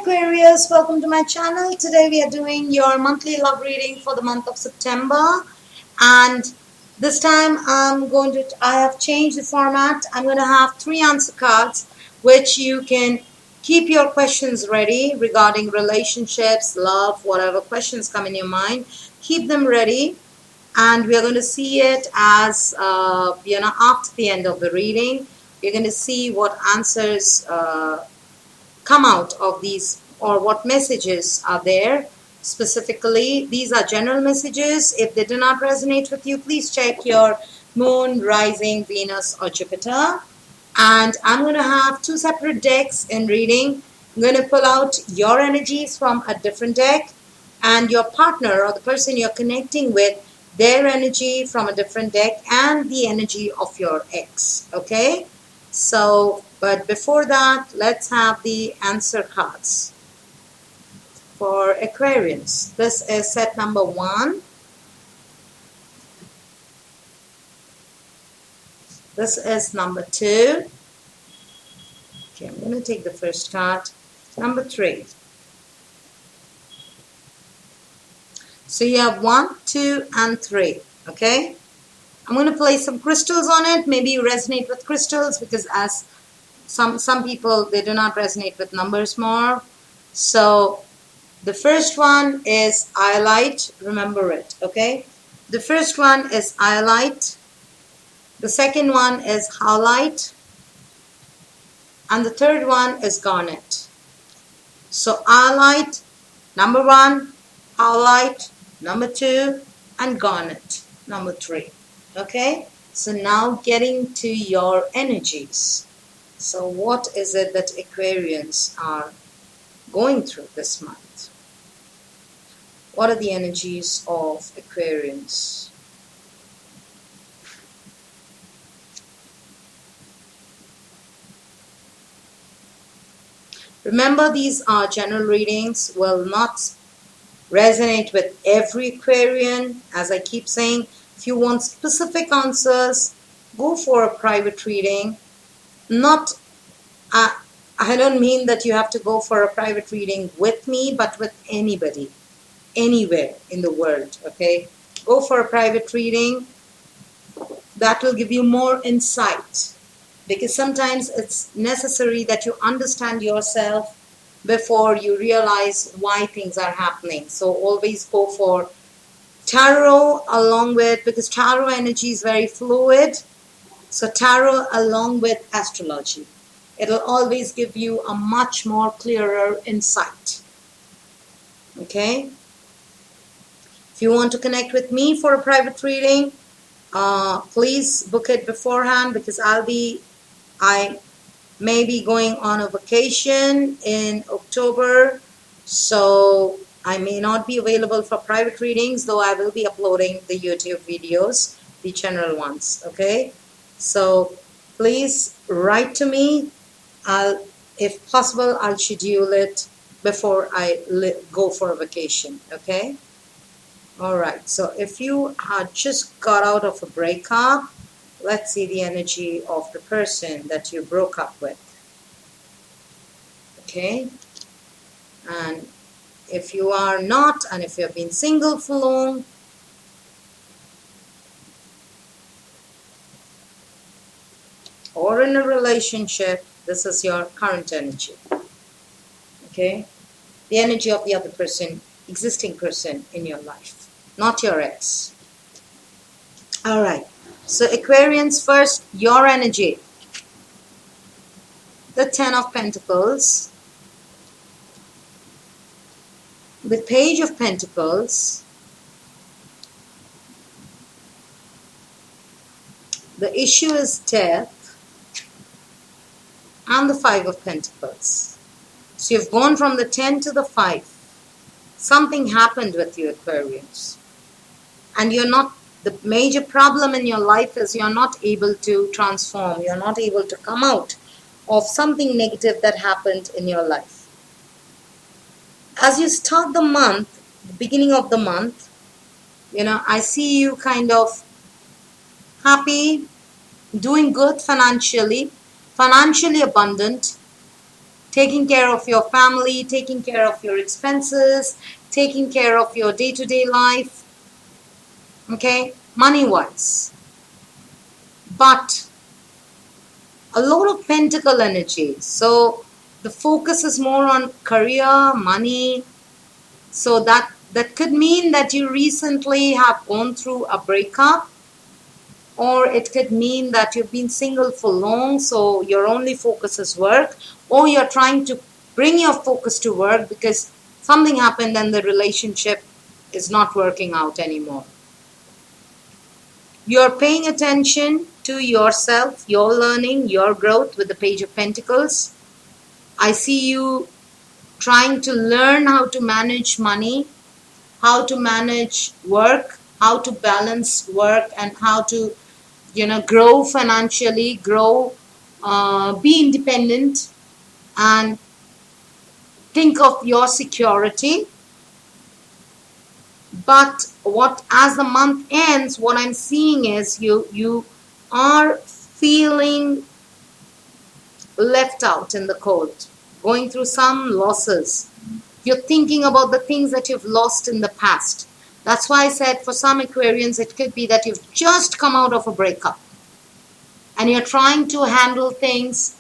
Aquarius, welcome to my channel. Today we are doing your monthly love reading for the month of September, and this time I have changed the format. I'm going to have 3 answer cards which you can keep your questions ready regarding relationships, love, whatever questions come in your mind. Keep them ready, and we are going to see it as after the end of the reading. You're going to see what answers come out of these, or what messages are there specifically. These are general messages. If they do not resonate with you, please check your moon, rising, Venus, or Jupiter. And I'm going to have 2 separate decks in reading. I'm going to pull out your energies from a different deck, and your partner or the person you're connecting with, their energy from a different deck, and the energy of your ex. Okay? So, but before that, let's have the answer cards for Aquarians. This is set number 1. This is number 2. Okay, I'm going to take the first card. Number 3. So you have 1, 2, and 3. Okay? I'm going to place some crystals on it. Maybe you resonate with crystals, because as some people, they do not resonate with numbers more. So the first one is iolite. Remember it, okay? The first one is iolite. The second one is howlite. And the third one is garnet. So iolite, number 1, howlite, number 2, and garnet, number 3. Okay, so now getting to your energies. So what is it that Aquarians are going through this month? What are the energies of Aquarians? Remember, these are general readings, will not resonate with every Aquarian. As I keep saying, if you want specific answers, go for a private reading. I don't mean that you have to go for a private reading with me, but with anybody, anywhere in the world, okay? Go for a private reading. That will give you more insight, because sometimes it's necessary that you understand yourself before you realize why things are happening. So always go for tarot along with, because tarot energy is very fluid. So tarot along with astrology. It'll always give you a much more clearer insight. Okay? If you want to connect with me for a private reading, please book it beforehand, because I may be going on a vacation in October. So I may not be available for private readings, though I will be uploading the YouTube videos, the general ones, okay? So please write to me. If possible, I'll schedule it before I go for a vacation, okay? All right, so if you had just got out of a breakup, let's see the energy of the person that you broke up with, okay? And if you are not, and if you have been single for long, or in a relationship, this is your current energy. Okay? The energy of the other person, existing person in your life, not your ex. Alright, so Aquarians, first, your energy. The 10 of Pentacles, the Page of Pentacles, the issue is death, and the 5 of Pentacles. So you've gone from the 10 to the 5. Something happened with you, Aquarians. And you're not, the major problem in your life is you're not able to transform. You're not able to come out of something negative that happened in your life. As you start the month, the beginning of the month, I see you kind of happy, doing good financially abundant, taking care of your family, taking care of your expenses, taking care of your day-to-day life, okay, money-wise. But a lot of pentacle energy. So the focus is more on career, money. So that could mean that you recently have gone through a breakup, or it could mean that you've been single for long, so your only focus is work, or you're trying to bring your focus to work because something happened and the relationship is not working out anymore. You're paying attention to yourself, your learning, your growth with the Page of Pentacles. I see you trying to learn how to manage money, how to manage work, how to balance work, and how to, grow financially, be independent, and think of your security. But as the month ends, what I'm seeing is you are feeling left out in the cold, going through some losses. You're thinking about the things that you've lost in the past. That's why I said for some Aquarians, it could be that you've just come out of a breakup and you're trying to handle things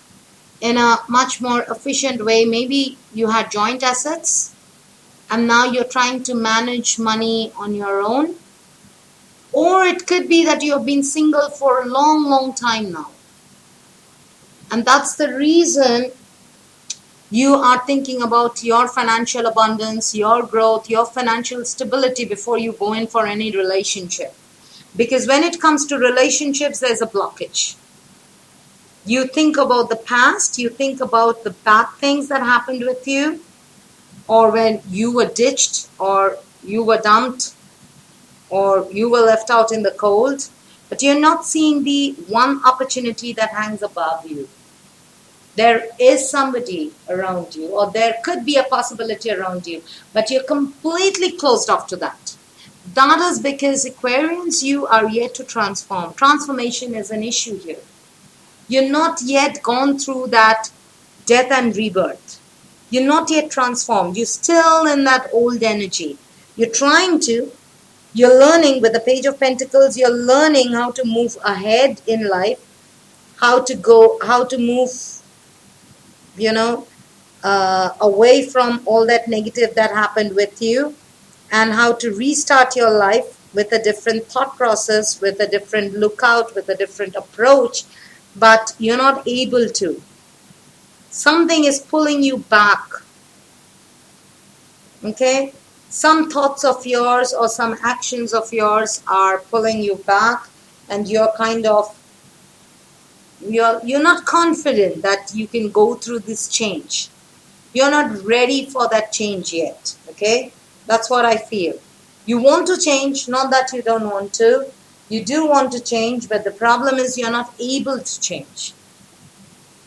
in a much more efficient way. Maybe you had joint assets and now you're trying to manage money on your own. Or it could be that you have been single for a long, long time now. And that's the reason you are thinking about your financial abundance, your growth, your financial stability before you go in for any relationship. Because when it comes to relationships, there's a blockage. You think about the past, you think about the bad things that happened with you, or when you were ditched, or you were dumped, or you were left out in the cold, but you're not seeing the one opportunity that hangs above you. There is somebody around you, or there could be a possibility around you, but you're completely closed off to that. That is because Aquarians, you are yet to transform. Transformation is an issue here. You're not yet gone through that death and rebirth. You're not yet transformed. You're still in that old energy. You're learning with the Page of Pentacles, you're learning how to move ahead in life, how to move, away from all that negative that happened with you, and how to restart your life with a different thought process, with a different lookout, with a different approach, but you're not able to. Something is pulling you back. Okay? Some thoughts of yours or some actions of yours are pulling you back, and you're you're not confident that you can go through this change. You're not ready for that change yet. Okay? That's what I feel. You want to change, not that you don't want to. You do want to change, but the problem is you're not able to change.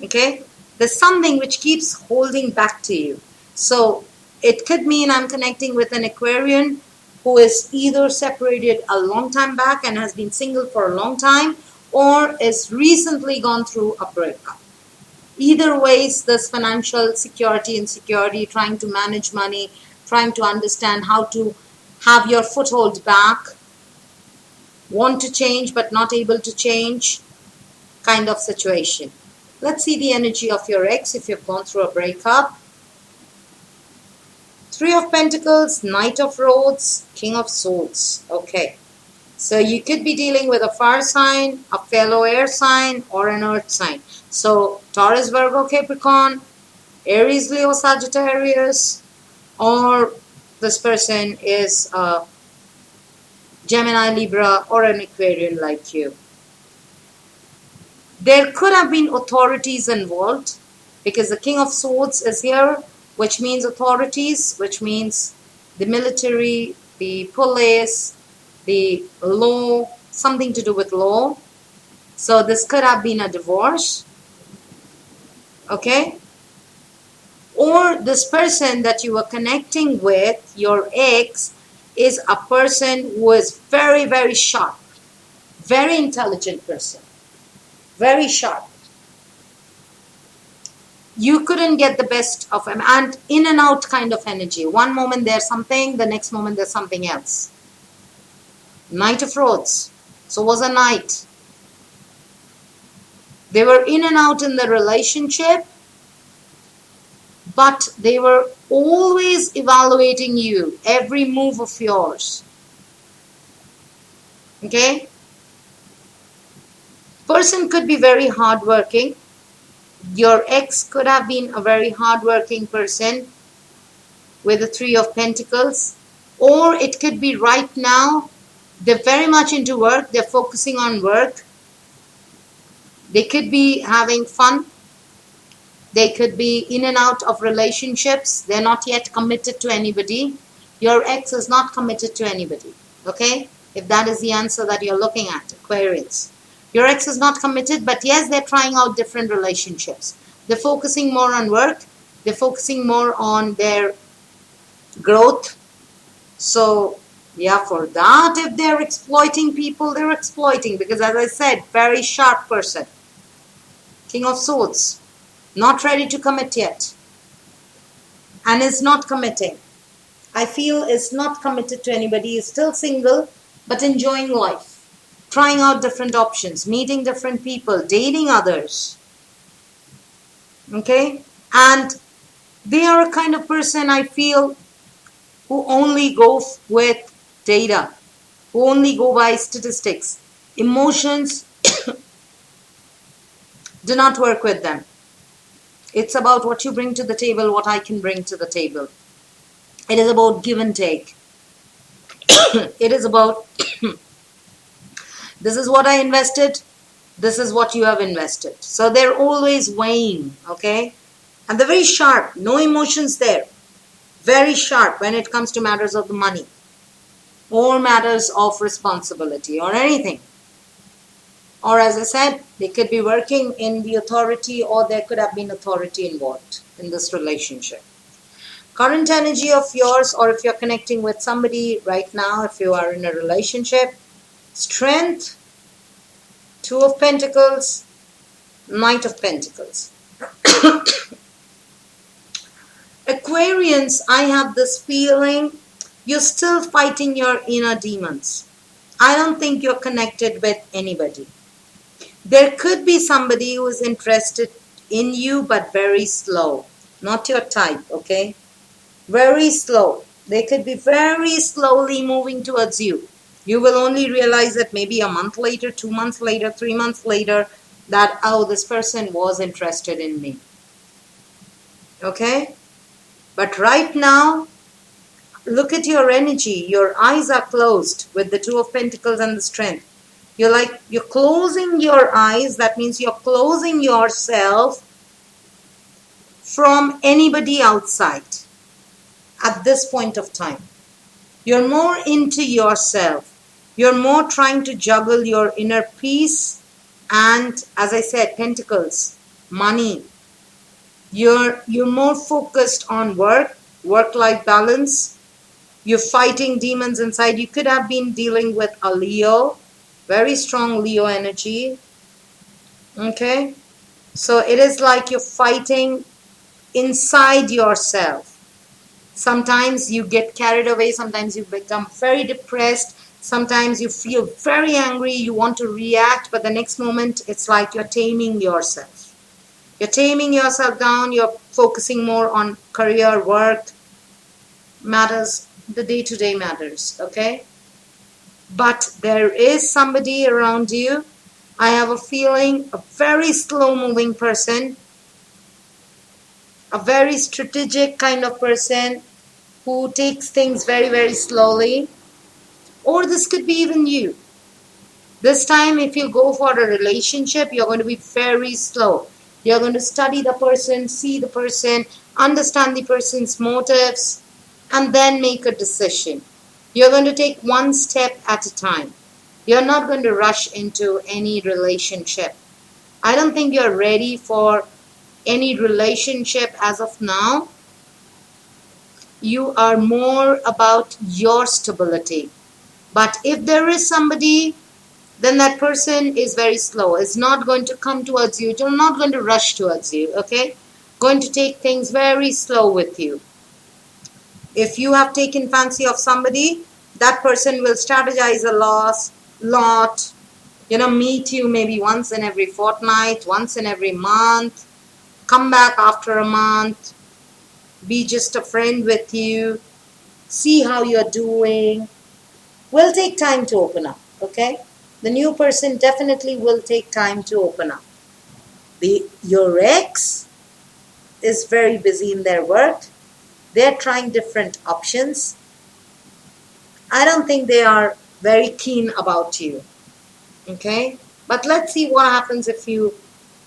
Okay? There's something which keeps holding back to you. So it could mean I'm connecting with an Aquarian who is either separated a long time back and has been single for a long time, or is recently gone through a breakup. Either ways, this financial security, insecurity, trying to manage money, trying to understand how to have your foothold back, want to change but not able to change kind of situation. Let's see the energy of your ex if you've gone through a breakup. Three of Pentacles, Knight of Rods, King of Swords. Okay. So you could be dealing with a fire sign, a fellow air sign, or an earth sign. So Taurus, Virgo, Capricorn, Aries, Leo, Sagittarius, or this person is Gemini, Libra, or an Aquarian like you. There could have been authorities involved because the King of Swords is here, which means authorities, which means the military, the police, the law, something to do with law. So this could have been a divorce. Okay? Or this person that you were connecting with, your ex, is a person who is very, very sharp, very intelligent person, very sharp. You couldn't get the best of him, and in and out kind of energy. One moment there's something, the next moment there's something else. Knight of Rods. So was a knight. They were in and out in the relationship, but they were always evaluating you, every move of yours. Okay? Person could be very hardworking. Your ex could have been a very hardworking person with the Three of Pentacles. Or it could be right now, they're very much into work. They're focusing on work. They could be having fun. They could be in and out of relationships. They're not yet committed to anybody. Your ex is not committed to anybody. Okay? If that is the answer that you're looking at, Aquarius. Your ex is not committed, but yes, they're trying out different relationships. They're focusing more on work. They're focusing more on their growth. So, yeah, for that, if they're exploiting people, they're exploiting. Because as I said, very sharp person. King of Swords. Not ready to commit yet. And is not committing. I feel is not committed to anybody. Is still single, but enjoying life. Trying out different options. Meeting different people. Dating others. Okay? And they are a kind of person, I feel, who only go with data. Who only go by statistics. Emotions do not work with them. It's about what you bring to the table, what I can bring to the table. It is about give and take. It is about this is what I invested, this is what you have invested. So they're always weighing, okay? And they're very sharp, no emotions there. Very sharp when it comes to matters of the money or matters of responsibility or anything. Or as I said, they could be working in the authority, or there could have been authority involved in this relationship. Current energy of yours, or if you're connecting with somebody right now, if you are in a relationship, Strength, Two of Pentacles, Knight of Pentacles. Aquarians, I have this feeling you're still fighting your inner demons. I don't think you're connected with anybody. There could be somebody who is interested in you, but very slow. Not your type, okay? Very slow. They could be very slowly moving towards you. You will only realize that maybe a month later, 2 months later, 3 months later, that, oh, this person was interested in me. Okay? But right now, look at your energy. Your eyes are closed with the Two of Pentacles and the Strength. You're closing your eyes. That means you're closing yourself from anybody outside at this point of time. You're more into yourself. You're more trying to juggle your inner peace and, as I said, Pentacles, money. You're more focused on work-life balance. You're fighting demons inside. You could have been dealing with a Leo, very strong Leo energy. Okay? So it is like you're fighting inside yourself. Sometimes you get carried away. Sometimes you become very depressed. Sometimes you feel very angry. You want to react. But the next moment, it's like you're taming yourself. You're taming yourself down. You're focusing more on career, work, matters, the day-to-day matters. Okay? But there is somebody around you. I have a feeling, a very slow-moving person. A very strategic kind of person who takes things very, very slowly. Or this could be even you. This time, if you go for a relationship, you're going to be very slow. You're going to study the person, see the person, understand the person's motives, and then make a decision. You're going to take one step at a time. You're not going to rush into any relationship. I don't think you're ready for any relationship as of now. You are more about your stability. But if there is somebody, then that person is very slow. It's not going to come towards you. It's not going to rush towards you, okay? going to take things very slow with you. If you have taken fancy of somebody, that person will strategize a lot, meet you maybe once in every fortnight, once in every month, come back after a month, be just a friend with you, see how you're doing. Will take time to open up, okay? The new person definitely will take time to open up. Your ex is very busy in their work. They're trying different options. I don't think they are very keen about you, okay? But let's see what happens if you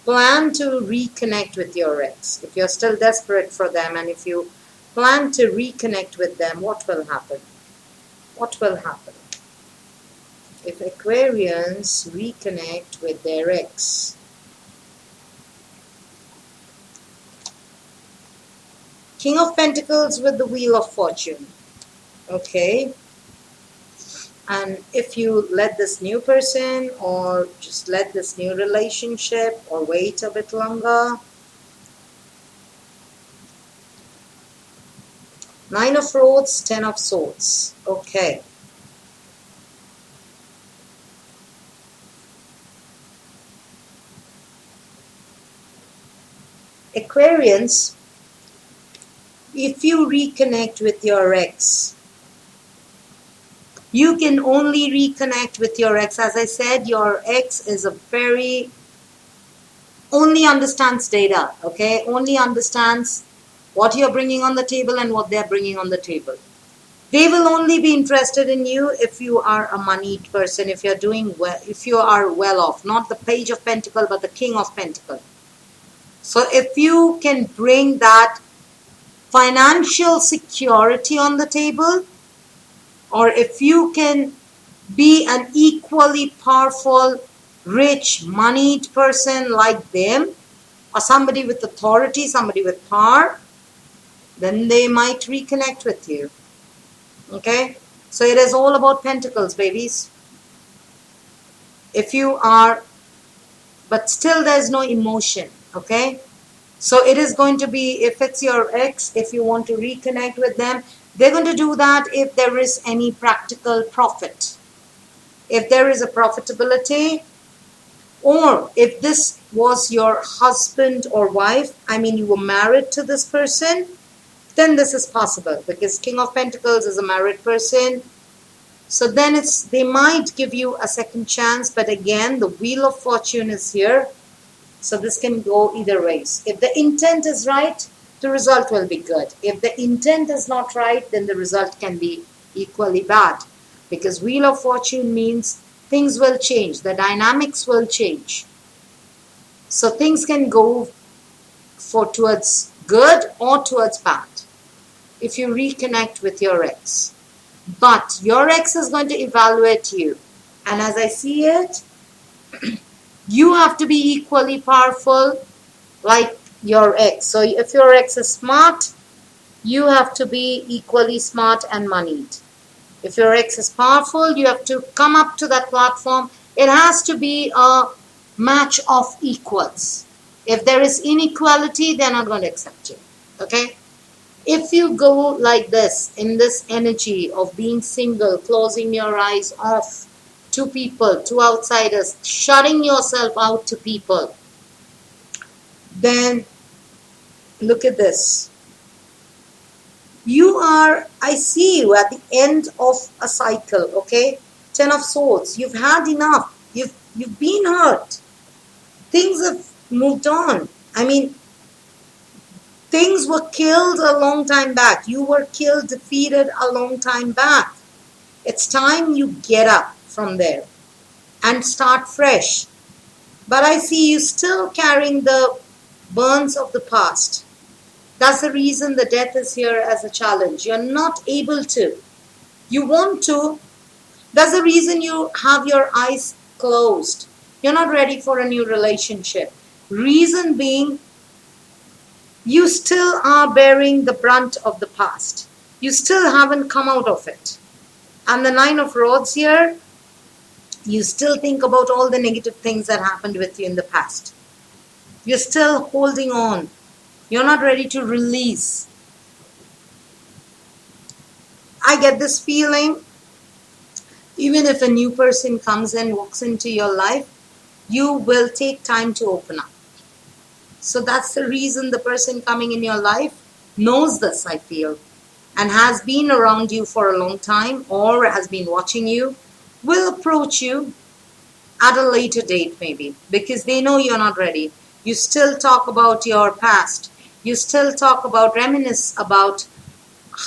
plan to reconnect with your ex. If you're still desperate for them and if you plan to reconnect with them, what will happen? What will happen? If Aquarians reconnect with their ex. King of Pentacles with the Wheel of Fortune. Okay. And if you let this new person or just let this new relationship or wait a bit longer. Nine of Swords, Ten of Swords. Okay. Aquarians, if you reconnect with your ex, you can only reconnect with your ex. As I said, your ex is only understands data, okay? Only understands what you're bringing on the table and what they're bringing on the table. They will only be interested in you if you are a moneyed person, if you're doing well, if you are well off. Not the Page of Pentacles, but the King of Pentacles. So if you can bring that financial security on the table, or if you can be an equally powerful, rich, moneyed person like them, or somebody with authority, somebody with power, then they might reconnect with you. Okay? So it is all about pentacles, babies. If you are, but still there's no emotion. Okay? So it is going to be, if it's your ex, if you want to reconnect with them, they're going to do that if there is any practical profit. If there is a profitability, or if this was your husband or wife, I mean you were married to this person, then this is possible because King of Pentacles is a married person. So then they might give you a second chance, but again the Wheel of Fortune is here. So this can go either ways. If the intent is right, the result will be good. If the intent is not right, then the result can be equally bad. Because Wheel of Fortune means things will change. The dynamics will change. So things can go towards good or towards bad if you reconnect with your ex. But your ex is going to evaluate you. And as I see it, you have to be equally powerful like your ex. So if your ex is smart, you have to be equally smart and moneyed. If your ex is powerful, you have to come up to that platform. It has to be a match of equals. If there is inequality, they're not going to accept you. Okay? If you go like this, in this energy of being single, closing your eyes off to people, to outsiders, shutting yourself out to people, then look at this. You are, I see you at the end of a cycle, okay? Ten of Swords. You've had enough. You've been hurt. Things have moved on. I mean, things were killed a long time back. You were killed, defeated a long time back. It's time you get up from there and start fresh. But I see you still carrying the burns of the past. That's the reason the death is here as a challenge. You're not able to. You want to. That's the reason you have your eyes closed. You're not ready for a new relationship. Reason being, you still are bearing the brunt of the past. You still haven't come out of it. And the Nine of Swords here, you still think about all the negative things that happened with you in the past. You're still holding on. You're not ready to release. I get this feeling, even if a new person comes and walks into your life, you will take time to open up. So that's the reason the person coming in your life knows this, I feel, and has been around you for a long time or has been watching you, will approach you at a later date maybe, because they know you're not ready. You still talk about your past. You still talk about, reminisce about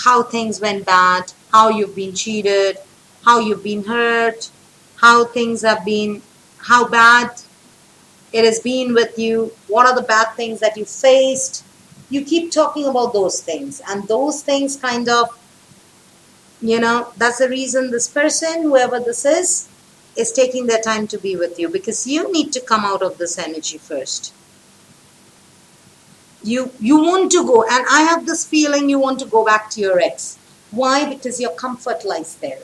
how things went bad, how you've been cheated, how you've been hurt, how things have been, how bad it has been with you, what are the bad things that you faced. You keep talking about those things, and those things kind of, that's the reason this person, whoever this is taking their time to be with you, because you need to come out of this energy first. You want to go, and I have this feeling you want to go back to your ex. Why? Because your comfort lies there.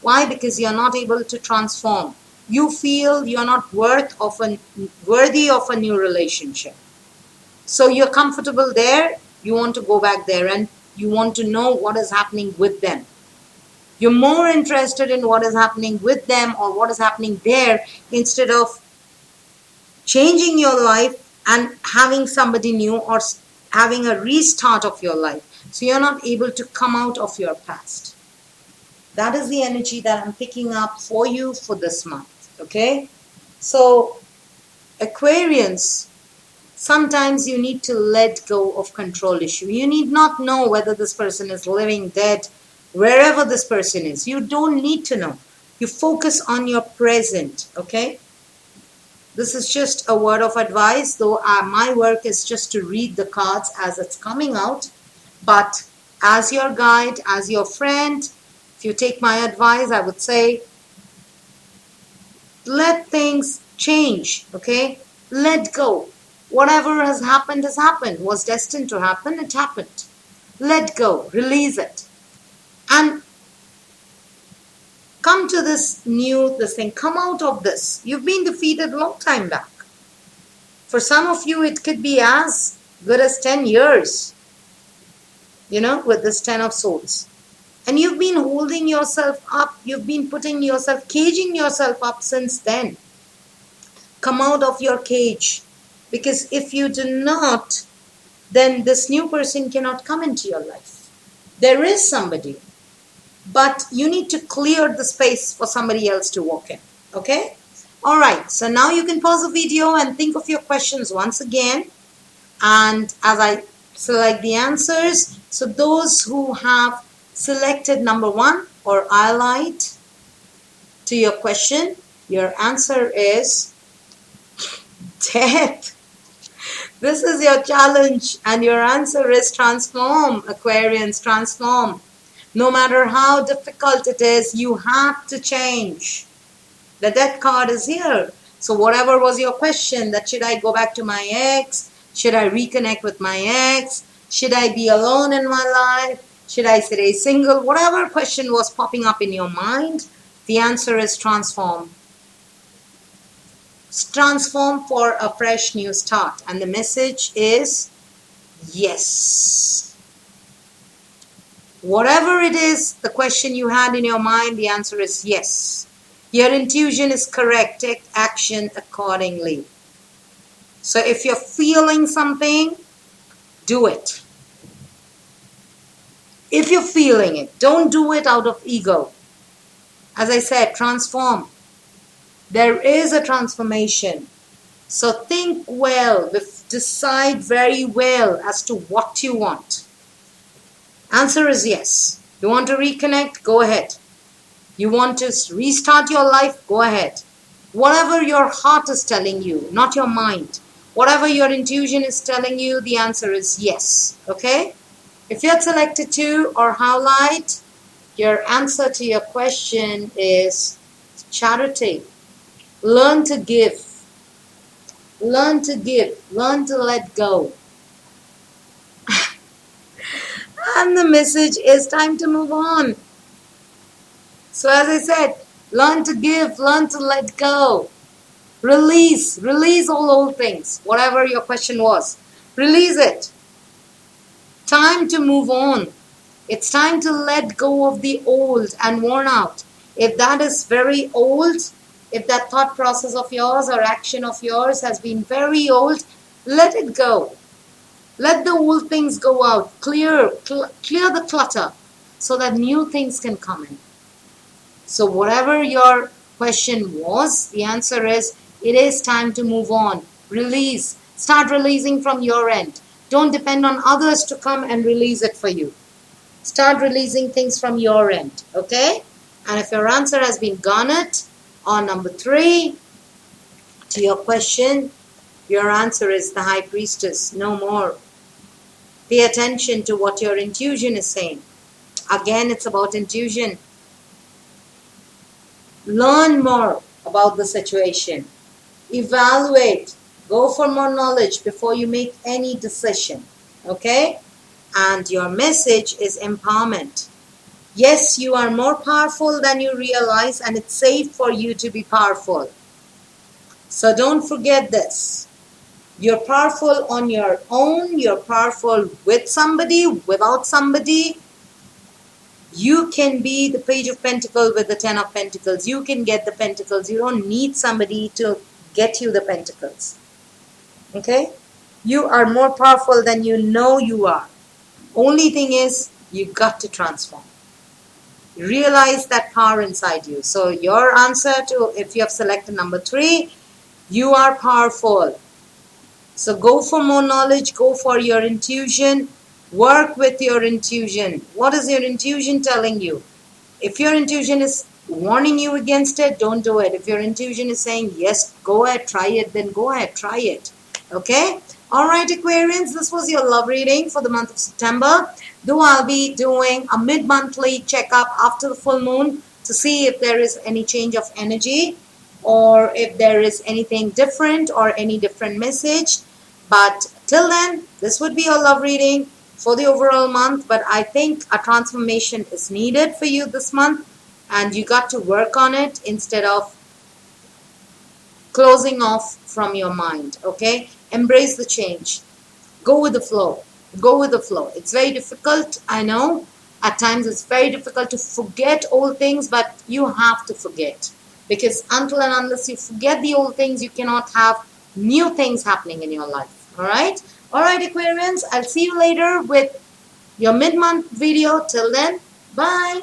Why? Because you're not able to transform. You feel you're not worthy of a new relationship. So you're comfortable there, you want to go back there, and you want to know what is happening with them. You're more interested in what is happening with them or what is happening there, instead of changing your life and having somebody new or having a restart of your life. So you're not able to come out of your past. That is the energy that I'm picking up for you for this month. Okay? So, Aquarians, sometimes you need to let go of control issue. You need not know whether this person is living, dead, wherever this person is. You don't need to know. You focus on your present. Okay? This is just a word of advice, though my work is just to read the cards as it's coming out. But as your guide, as your friend, if you take my advice, I would say, let things change, okay? Let go. Whatever has happened, was destined to happen, it happened. Let go, release it. And come to this thing, come out of this. You've been defeated a long time back. For some of you, it could be as good as 10 years, with this 10 of Swords. And you've been holding yourself up. You've been caging yourself up since then. Come out of your cage. Because if you do not, then this new person cannot come into your life. There is somebody. But you need to clear the space for somebody else to walk in. Okay? Alright, so now you can pause the video and think of your questions once again. And as I select the answers, so those who have selected number 1 or highlight to your question, your answer is death. This is your challenge, and your answer is transform, Aquarians, transform. No matter how difficult it is, you have to change. The death card is here. So whatever was your question, that should I go back to my ex? Should I reconnect with my ex? Should I be alone in my life? Should I stay single? Whatever question was popping up in your mind, the answer is transform. Transform for a fresh new start. And the message is yes. Whatever it is, the question you had in your mind, the answer is yes. Your intuition is correct. Take action accordingly. So if you're feeling something, do it. If you're feeling it, don't do it out of ego. As I said, transform. There is a transformation. So think well, decide very well as to what you want. Answer is yes. You want to reconnect? Go ahead. You want to restart your life? Go ahead. Whatever your heart is telling you, not your mind. Whatever your intuition is telling you, the answer is yes. Okay? If you had selected 2 or highlight, your answer to your question is charity. Learn to give. Learn to give. Learn to let go. And the message is time to move on. So as I said, learn to give. Learn to let go. Release. Release all old things. Whatever your question was. Release it. Time to move on. It's time to let go of the old and worn out. If that is very old, if that thought process of yours or action of yours has been very old, let it go. Let the old things go out. Clear the clutter so that new things can come in. So whatever your question was, the answer is it is time to move on. Release. Start releasing from your end. Don't depend on others to come and release it for you. Start releasing things from your end. Okay? And if your answer has been garnered on number 3 to your question, your answer is the High Priestess. No more. Pay attention to what your intuition is saying. Again, it's about intuition. Learn more about the situation. Evaluate. Go for more knowledge before you make any decision. Okay? And your message is empowerment. Yes, you are more powerful than you realize, and it's safe for you to be powerful. So don't forget this. You're powerful on your own. You're powerful with somebody, without somebody. You can be the Page of Pentacles with the 10 of Pentacles. You can get the Pentacles. You don't need somebody to get you the Pentacles. Okay? You are more powerful than you know you are. Only thing is, you got to transform. Realize that power inside you. So your answer to, if you have selected number 3, you are powerful. So go for more knowledge. Go for your intuition. Work with your intuition. What is your intuition telling you? If your intuition is warning you against it, don't do it. If your intuition is saying, yes, go ahead, try it, then go ahead, try it. Okay? Alright, Aquarians, this was your love reading for the month of September. Though I'll be doing a mid-monthly checkup after the full moon to see if there is any change of energy or if there is anything different or any different message. But till then, this would be your love reading for the overall month. But I think a transformation is needed for you this month, and you got to work on it instead of closing off from your mind. Okay? Embrace the change. Go with the flow. Go with the flow. It's very difficult, I know. At times it's very difficult to forget old things, but you have to forget. Because until and unless you forget the old things, you cannot have new things happening in your life. Alright? Alright, Aquarians. I'll see you later with your mid-month video. Till then, bye.